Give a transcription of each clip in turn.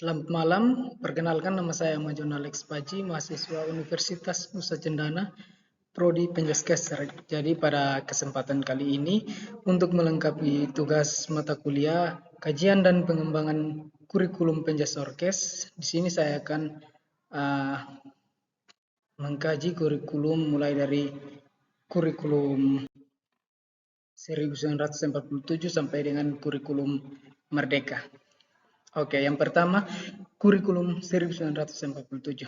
Selamat malam, perkenalkan nama saya Majon Alex Paji, mahasiswa Universitas Nusa Cendana, Prodi Penjaskes. Jadi pada kesempatan kali ini, untuk melengkapi tugas mata kuliah, kajian dan pengembangan kurikulum Penjaskes, di sini saya akan uh, mengkaji kurikulum mulai dari kurikulum 1947 sampai dengan kurikulum Merdeka. Oke, yang pertama, kurikulum 1947.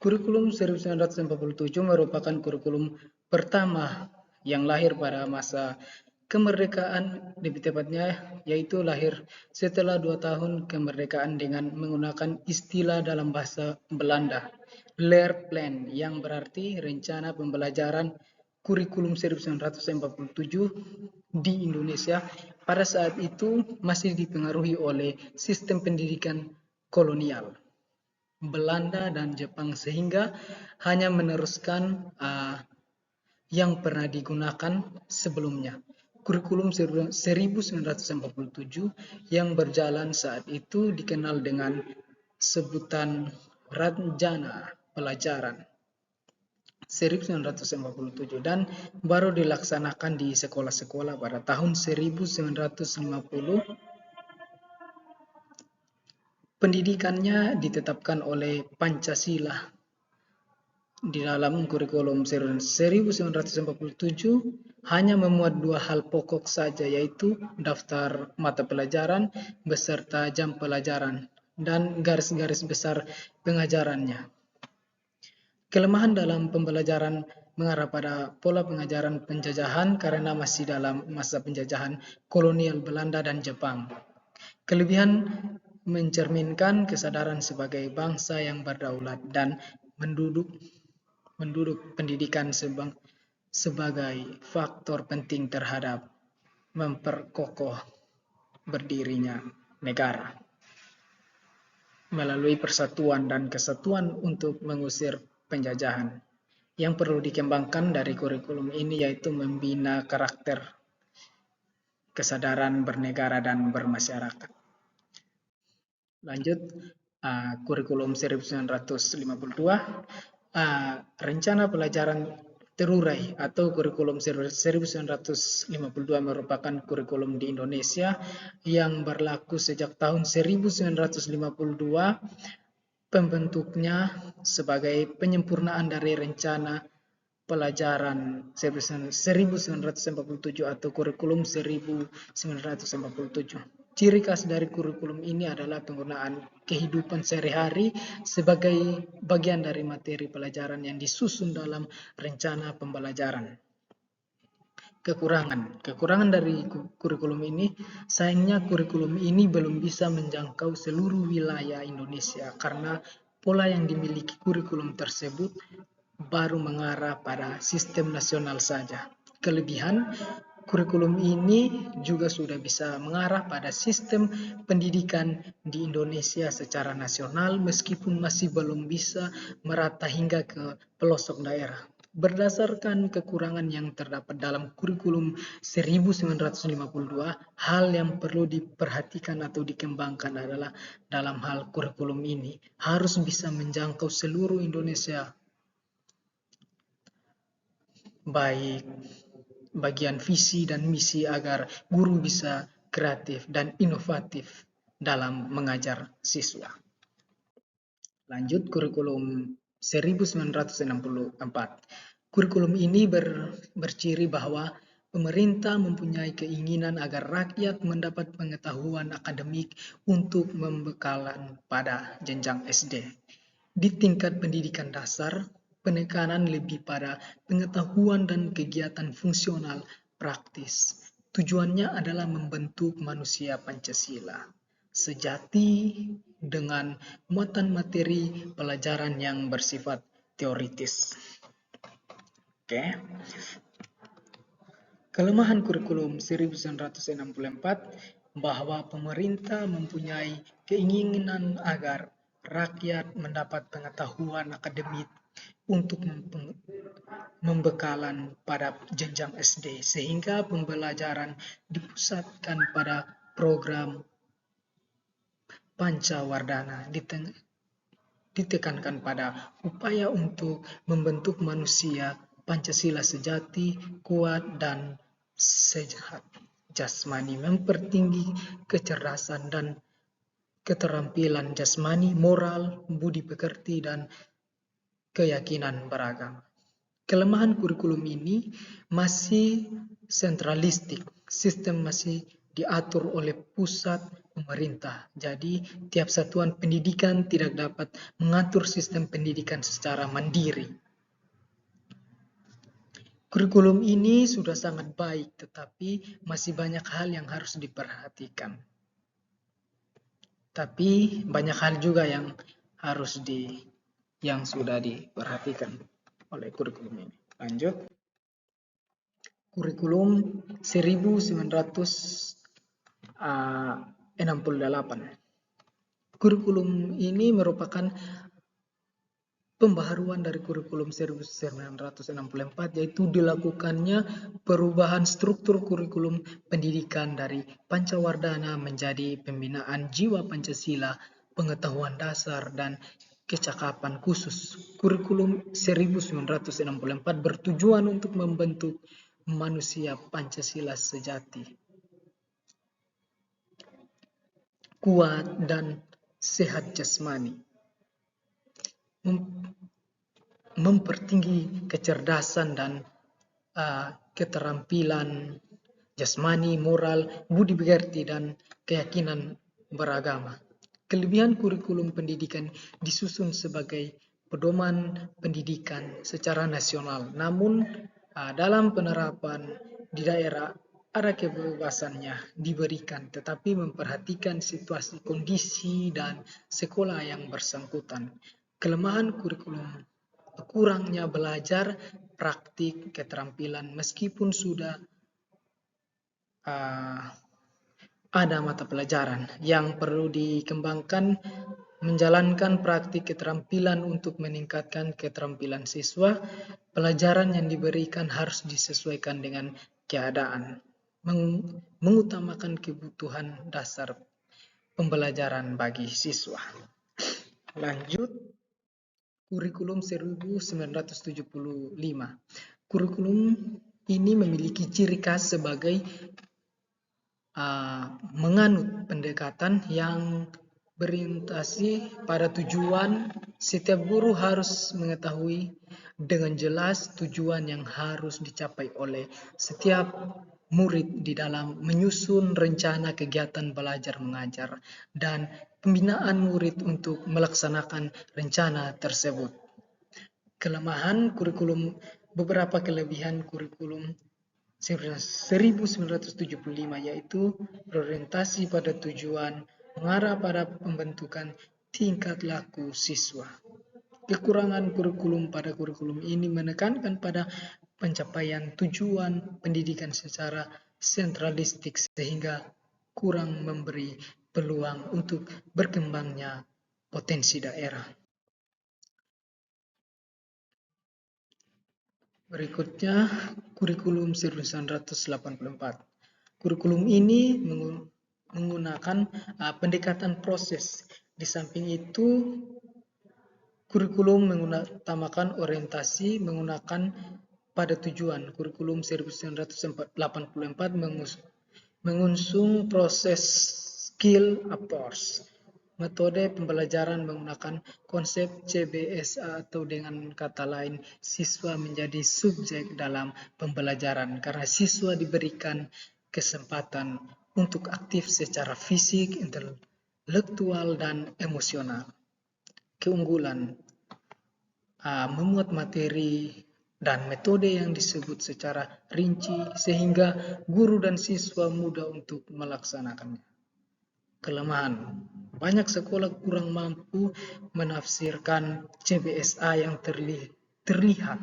Kurikulum 1947 merupakan kurikulum pertama yang lahir pada masa kemerdekaan, lebih tepatnya yaitu lahir setelah 2 tahun kemerdekaan dengan menggunakan istilah dalam bahasa Belanda, Leerplan, yang berarti rencana pembelajaran kurikulum 1947 di Indonesia pada saat itu masih dipengaruhi oleh sistem pendidikan kolonial Belanda dan Jepang, sehingga hanya meneruskan yang pernah digunakan sebelumnya. Kurikulum 1947 yang berjalan saat itu dikenal dengan sebutan Ranjana Pelajaran 1957 dan baru dilaksanakan di sekolah-sekolah pada tahun 1950. Pendidikannya ditetapkan oleh Pancasila di dalam kurikulum 1947 hanya memuat 2 hal pokok saja, yaitu daftar mata pelajaran beserta jam pelajaran dan garis-garis besar pengajarannya. Kelemahan dalam pembelajaran mengarah pada pola pengajaran penjajahan karena masih dalam masa penjajahan kolonial Belanda dan Jepang. Kelebihan mencerminkan kesadaran sebagai bangsa yang berdaulat dan menduduk pendidikan sebagai faktor penting terhadap memperkokoh berdirinya negara melalui persatuan dan kesatuan untuk mengusir penjajahan. Yang perlu dikembangkan dari kurikulum ini yaitu membina karakter, kesadaran bernegara dan bermasyarakat. Lanjut, kurikulum 1952, rencana pelajaran terurai atau kurikulum 1952 merupakan kurikulum di Indonesia yang berlaku sejak tahun 1952. Pembentuknya sebagai penyempurnaan dari rencana pelajaran 1947 atau kurikulum 1947. Ciri khas dari kurikulum ini adalah penggunaan kehidupan sehari-hari sebagai bagian dari materi pelajaran yang disusun dalam rencana pembelajaran. Kekurangan dari kurikulum ini, sayangnya kurikulum ini belum bisa menjangkau seluruh wilayah Indonesia karena pola yang dimiliki kurikulum tersebut baru mengarah pada sistem nasional saja. Kelebihan kurikulum ini juga sudah bisa mengarah pada sistem pendidikan di Indonesia secara nasional meskipun masih belum bisa merata hingga ke pelosok daerah. Berdasarkan kekurangan yang terdapat dalam kurikulum 1952, hal yang perlu diperhatikan atau dikembangkan adalah dalam hal kurikulum ini harus bisa menjangkau seluruh Indonesia, baik bagian visi dan misi agar guru bisa kreatif dan inovatif dalam mengajar siswa. Lanjut, kurikulum 1964. Kurikulum ini berciri bahwa pemerintah mempunyai keinginan agar rakyat mendapat pengetahuan akademik untuk membekalan pada jenjang SD. Di tingkat pendidikan dasar, penekanan lebih pada pengetahuan dan kegiatan fungsional praktis. Tujuannya adalah membentuk manusia Pancasila sejati dengan muatan materi pelajaran yang bersifat teoritis. Oke. Kelemahan kurikulum 1964 bahwa pemerintah mempunyai keinginan agar rakyat mendapat pengetahuan akademik untuk membekalan pada jenjang SD, sehingga pembelajaran dipusatkan pada program Pancawardhana ditekankan pada upaya untuk membentuk manusia Pancasila sejati, kuat, dan sehat jasmani, mempertinggi kecerdasan dan keterampilan jasmani, moral, budi pekerti, dan keyakinan beragama. Kelemahan kurikulum ini masih sentralistik, sistem masih diatur oleh pusat pemerintah. Jadi, tiap satuan pendidikan tidak dapat mengatur sistem pendidikan secara mandiri. Kurikulum ini sudah sangat baik, tetapi masih banyak hal yang harus diperhatikan. Tapi banyak hal juga yang sudah diperhatikan oleh kurikulum ini. Lanjut. Kurikulum 1968. Kurikulum ini merupakan pembaharuan dari kurikulum 1964, yaitu dilakukannya perubahan struktur kurikulum pendidikan dari Pancawardhana menjadi pembinaan jiwa Pancasila, pengetahuan dasar, dan kecakapan khusus. Kurikulum 1964 bertujuan untuk membentuk manusia Pancasila sejati, kuat, dan sehat jasmani, mempertinggi kecerdasan dan keterampilan jasmani, moral, budi pekerti, dan keyakinan beragama. Kelebihan kurikulum pendidikan disusun sebagai pedoman pendidikan secara nasional, namun dalam penerapan di daerah ada kebebasannya diberikan, tetapi memperhatikan situasi, kondisi, dan sekolah yang bersangkutan. Kelemahan kurikulum: kurangnya belajar praktik keterampilan, meskipun sudah ada mata pelajaran yang perlu dikembangkan, menjalankan praktik keterampilan untuk meningkatkan keterampilan siswa. Pelajaran yang diberikan harus disesuaikan dengan keadaan, mengutamakan kebutuhan dasar pembelajaran bagi siswa. Lanjut, kurikulum 1975. Kurikulum ini memiliki ciri khas sebagai menganut pendekatan yang berorientasi pada tujuan. Setiap guru harus mengetahui dengan jelas tujuan yang harus dicapai oleh setiap murid di dalam menyusun rencana kegiatan belajar mengajar dan pembinaan murid untuk melaksanakan rencana tersebut. Kelemahan kurikulum: beberapa kelebihan kurikulum 1975 yaitu berorientasi pada tujuan, mengarah pada pembentukan tingkat laku siswa. Kekurangan kurikulum pada kurikulum ini menekankan pada pencapaian tujuan pendidikan secara sentralistik sehingga kurang memberi peluang untuk berkembangnya potensi daerah. Berikutnya, kurikulum 1984. Kurikulum ini menggunakan pendekatan proses. Di samping itu, kurikulum mengutamakan orientasi menggunakan pada tujuan. Kurikulum 1984 mengusung proses skill approach. Metode pembelajaran menggunakan konsep CBSA atau dengan kata lain, siswa menjadi subjek dalam pembelajaran karena siswa diberikan kesempatan untuk aktif secara fisik, intelektual, dan emosional. Keunggulan: memuat materi dan metode yang disebut secara rinci sehingga guru dan siswa mudah untuk melaksanakannya. Kelemahan: banyak sekolah kurang mampu menafsirkan CBSA yang terlihat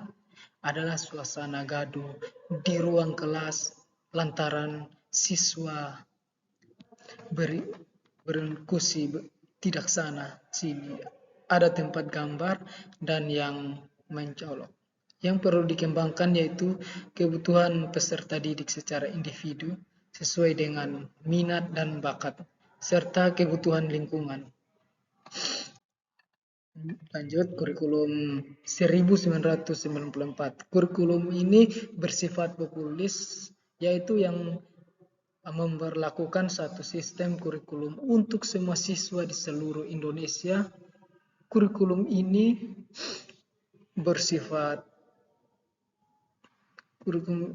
adalah suasana gaduh di ruang kelas lantaran siswa berdiskusi tidak sana sini, ada tempat gambar dan yang mencolok. Yang perlu dikembangkan yaitu kebutuhan peserta didik secara individu sesuai dengan minat dan bakat serta kebutuhan lingkungan. Lanjut, kurikulum 1994. Kurikulum ini bersifat populis, yaitu yang memberlakukan satu sistem kurikulum untuk semua siswa di seluruh Indonesia. Kurikulum ini bersifat kurikulum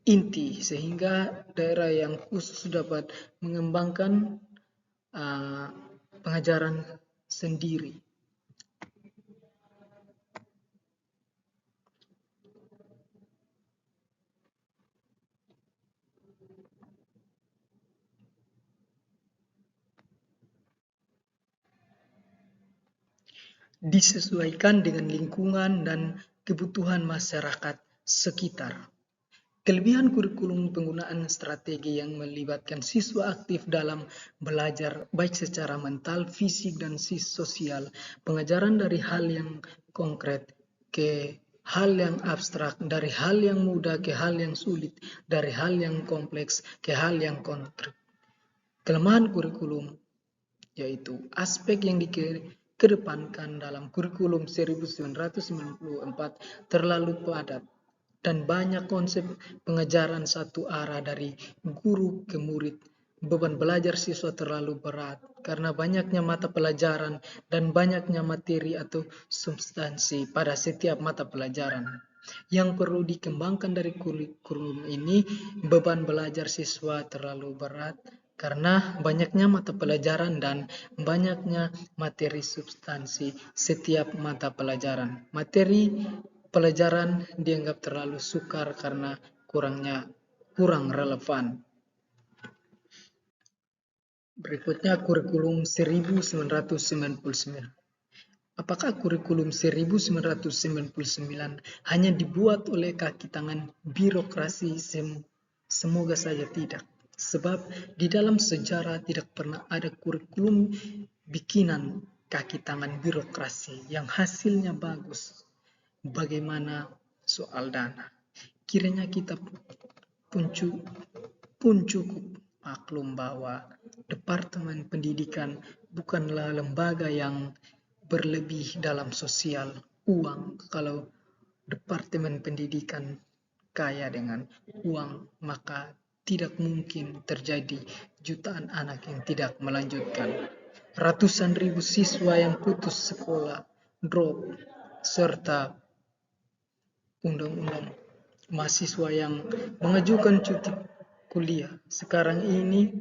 inti, sehingga daerah yang khusus dapat mengembangkan pengajaran sendiri. Disesuaikan dengan lingkungan dan kebutuhan masyarakat sekitar. Kelebihan kurikulum penggunaan strategi yang melibatkan siswa aktif dalam belajar baik secara mental, fisik, dan sosial. Pengajaran dari hal yang konkret ke hal yang abstrak, dari hal yang mudah ke hal yang sulit, dari hal yang kompleks ke hal yang konkret. Kelemahan kurikulum yaitu aspek yang dikedepankan dalam kurikulum 1994 terlalu padat dan banyak konsep pengajaran satu arah dari guru ke murid. Beban belajar siswa terlalu berat karena banyaknya mata pelajaran dan banyaknya materi atau substansi pada setiap mata pelajaran. Yang perlu dikembangkan dari kurikulum ini, beban belajar siswa terlalu berat karena banyaknya mata pelajaran dan banyaknya materi substansi setiap mata pelajaran. Materi pelajaran dianggap terlalu sukar karena kurang relevan. Berikutnya kurikulum 1999. Apakah kurikulum 1999 hanya dibuat oleh kaki tangan birokrasi? Semoga saja tidak. Sebab di dalam sejarah tidak pernah ada kurikulum bikinan kaki tangan birokrasi yang hasilnya bagus. Bagaimana soal dana? Kiranya kita pun cukup maklum bahwa Departemen Pendidikan bukanlah lembaga yang berlebih dalam sosial uang. Kalau Departemen Pendidikan kaya dengan uang, maka tidak mungkin terjadi jutaan anak yang tidak melanjutkan. Ratusan ribu siswa yang putus sekolah, drop, serta undang-undang mahasiswa yang mengajukan cuti kuliah. Sekarang ini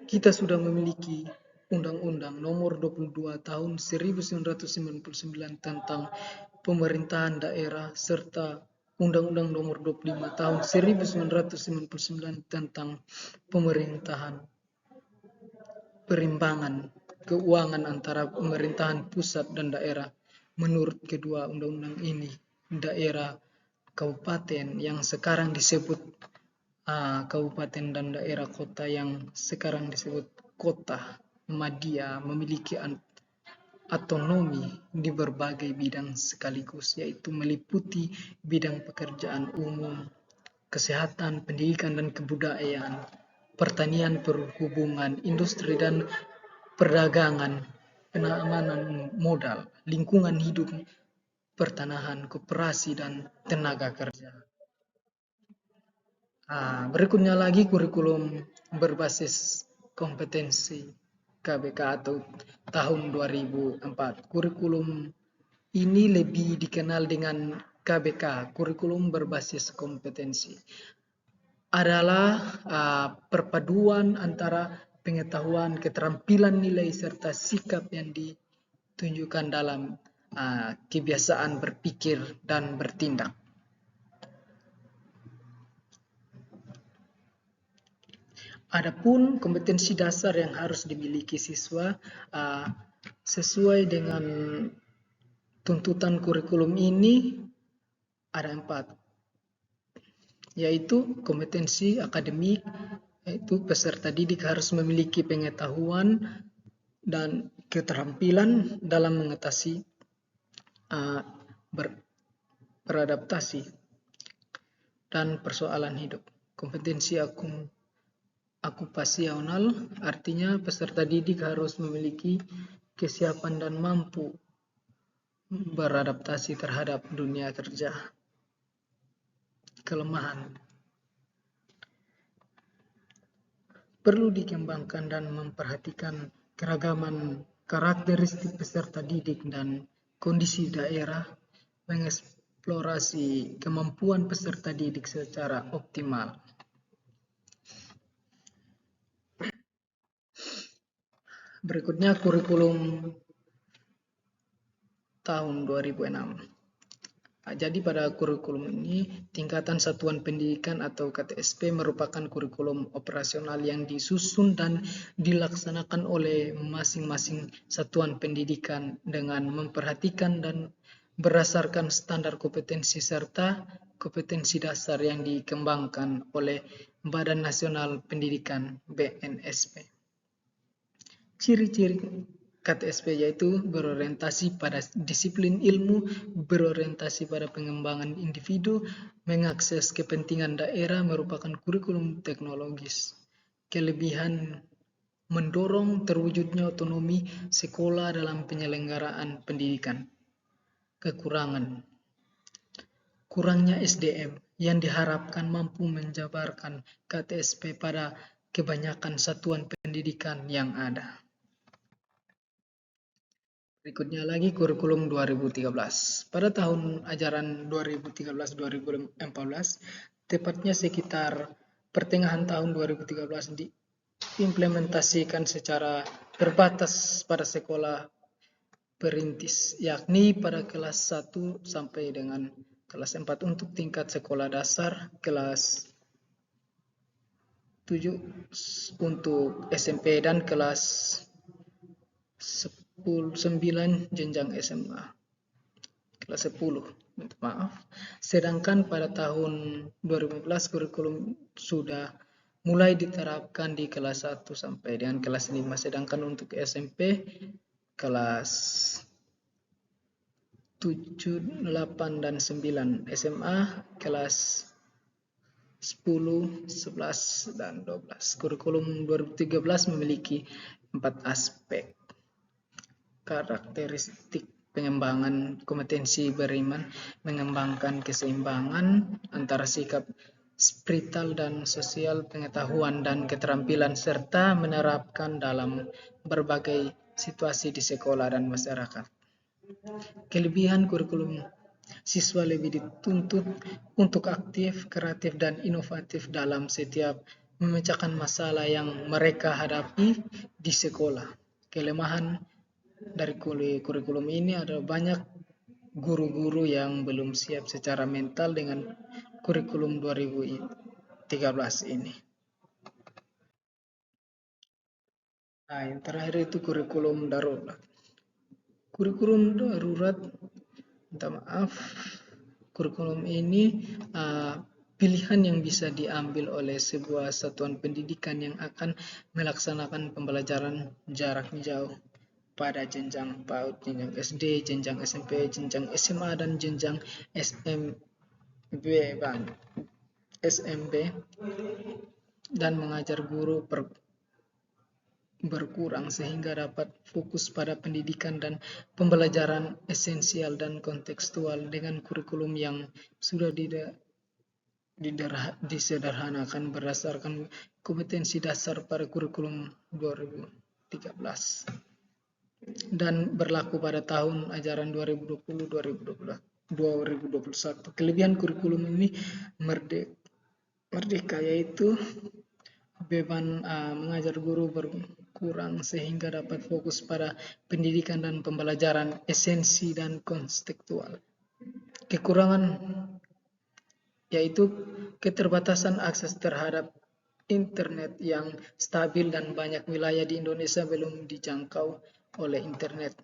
kita sudah memiliki Undang-Undang Nomor 22 Tahun 1999 tentang Pemerintahan Daerah serta Undang-Undang Nomor 25 Tahun 1999 tentang Pemerintahan Perimbangan Keuangan antara pemerintahan pusat dan daerah. Menurut kedua undang-undang ini, daerah kabupaten yang sekarang disebut kabupaten dan daerah kota yang sekarang disebut kota madya memiliki otonomi di berbagai bidang sekaligus, yaitu meliputi bidang pekerjaan umum, kesehatan, pendidikan dan kebudayaan, pertanian, perhubungan, industri dan perdagangan, penanaman modal, lingkungan hidup, pertanahan, koperasi dan tenaga kerja. Berikutnya lagi kurikulum berbasis kompetensi KBK atau tahun 2004. Kurikulum ini lebih dikenal dengan KBK, kurikulum berbasis kompetensi. Adalah perpaduan antara pengetahuan, keterampilan, nilai, serta sikap yang ditunjukkan dalam kebiasaan berpikir dan bertindak. Adapun kompetensi dasar yang harus dimiliki siswa sesuai dengan tuntutan kurikulum ini ada 4, yaitu kompetensi akademik, yaitu peserta didik harus memiliki pengetahuan dan keterampilan dalam mengatasi beradaptasi dan persoalan hidup. Kompetensi okupasional, artinya peserta didik harus memiliki kesiapan dan mampu beradaptasi terhadap dunia kerja. Kelemahan perlu dikembangkan dan memperhatikan keragaman karakteristik peserta didik dan kondisi daerah, mengeksplorasi kemampuan peserta didik secara optimal. Berikutnya kurikulum tahun 2006. Jadi pada kurikulum ini, tingkatan satuan pendidikan atau KTSP merupakan kurikulum operasional yang disusun dan dilaksanakan oleh masing-masing satuan pendidikan dengan memperhatikan dan berdasarkan standar kompetensi serta kompetensi dasar yang dikembangkan oleh Badan Nasional Pendidikan (BNSP). Ciri-ciri KTSP yaitu berorientasi pada disiplin ilmu, berorientasi pada pengembangan individu, mengakses kepentingan daerah, merupakan kurikulum teknologis. Kelebihan mendorong terwujudnya otonomi sekolah dalam penyelenggaraan pendidikan. Kekurangan kurangnya SDM yang diharapkan mampu menjabarkan KTSP pada kebanyakan satuan pendidikan yang ada. Berikutnya lagi kurikulum 2013. Pada tahun ajaran 2013-2014, tepatnya sekitar pertengahan tahun 2013 diimplementasikan secara terbatas pada sekolah perintis, yakni pada kelas 1 sampai dengan kelas 4 untuk tingkat sekolah dasar, kelas 7 untuk SMP dan kelas 9 jenjang SMA. Kelas 10, maaf. Sedangkan pada tahun 2015 kurikulum sudah mulai diterapkan di kelas 1 sampai dengan kelas 5. Sedangkan untuk SMP kelas 7, 8, dan 9. SMA kelas 10, 11, dan 12. Kurikulum 2013 memiliki 4 aspek. Karakteristik pengembangan kompetensi beriman, mengembangkan keseimbangan antara sikap spiritual dan sosial, pengetahuan dan keterampilan, serta menerapkan dalam berbagai situasi di sekolah dan masyarakat. Kelebihan kurikulum: siswa lebih dituntut untuk aktif, kreatif, dan inovatif dalam setiap memecahkan masalah yang mereka hadapi di sekolah. Kelemahan dari kurikulum ini ada banyak guru-guru yang belum siap secara mental dengan kurikulum 2013 ini. Nah, yang terakhir itu kurikulum darurat. Kurikulum darurat, minta maaf, kurikulum ini pilihan yang bisa diambil oleh sebuah satuan pendidikan yang akan melaksanakan pembelajaran jarak jauh pada jenjang PAUD, jenjang SD, jenjang SMP, jenjang SMA, dan jenjang SMB, dan mengajar guru berkurang sehingga dapat fokus pada pendidikan dan pembelajaran esensial dan kontekstual dengan kurikulum yang sudah disederhanakan berdasarkan kompetensi dasar pada kurikulum 2013 dan berlaku pada tahun ajaran 2020-2021. Kelebihan kurikulum ini merdeka, yaitu beban mengajar guru berkurang sehingga dapat fokus pada pendidikan dan pembelajaran esensi dan kontekstual. Kekurangan yaitu keterbatasan akses terhadap internet yang stabil dan banyak wilayah di Indonesia belum dijangkau oleh internet.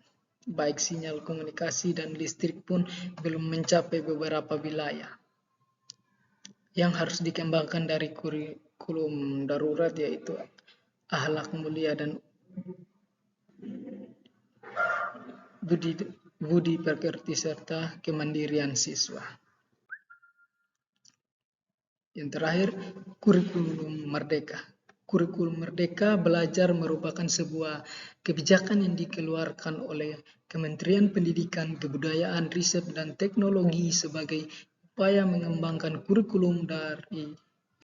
Baik sinyal komunikasi dan listrik pun belum mencapai beberapa wilayah. Yang harus dikembangkan dari kurikulum darurat yaitu akhlak mulia dan budi pekerti serta kemandirian siswa. Yang terakhir, kurikulum merdeka. kurikulum Merdeka Belajar merupakan sebuah kebijakan yang dikeluarkan oleh Kementerian Pendidikan, Kebudayaan, Riset, dan Teknologi sebagai upaya mengembangkan kurikulum dari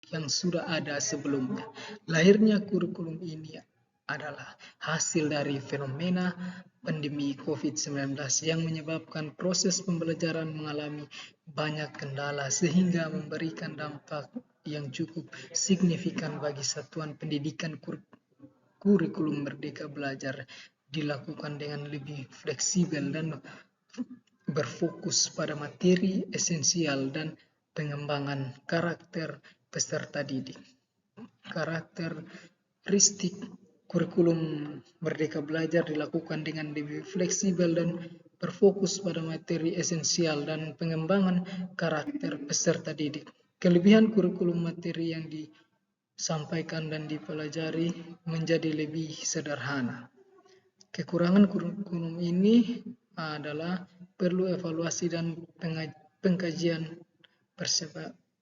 yang sudah ada sebelumnya. Lahirnya kurikulum ini adalah hasil dari fenomena pandemi COVID-19 yang menyebabkan proses pembelajaran mengalami banyak kendala sehingga memberikan dampak yang cukup signifikan bagi satuan pendidikan. Kurikulum Merdeka Belajar dilakukan dengan lebih fleksibel dan berfokus pada materi esensial dan pengembangan karakter peserta didik. Karakteristik kurikulum Merdeka Belajar dilakukan dengan lebih fleksibel dan berfokus pada materi esensial dan pengembangan karakter peserta didik. Kelebihan kurikulum materi yang disampaikan dan dipelajari menjadi lebih sederhana. Kekurangan kurikulum ini adalah perlu evaluasi dan pengkajian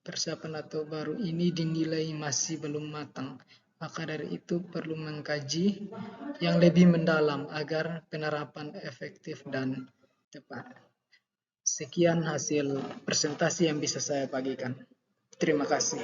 persiapan atau baru ini dinilai masih belum matang. Maka dari itu perlu mengkaji yang lebih mendalam agar penerapan efektif dan tepat. Sekian hasil presentasi yang bisa saya bagikan. Terima kasih.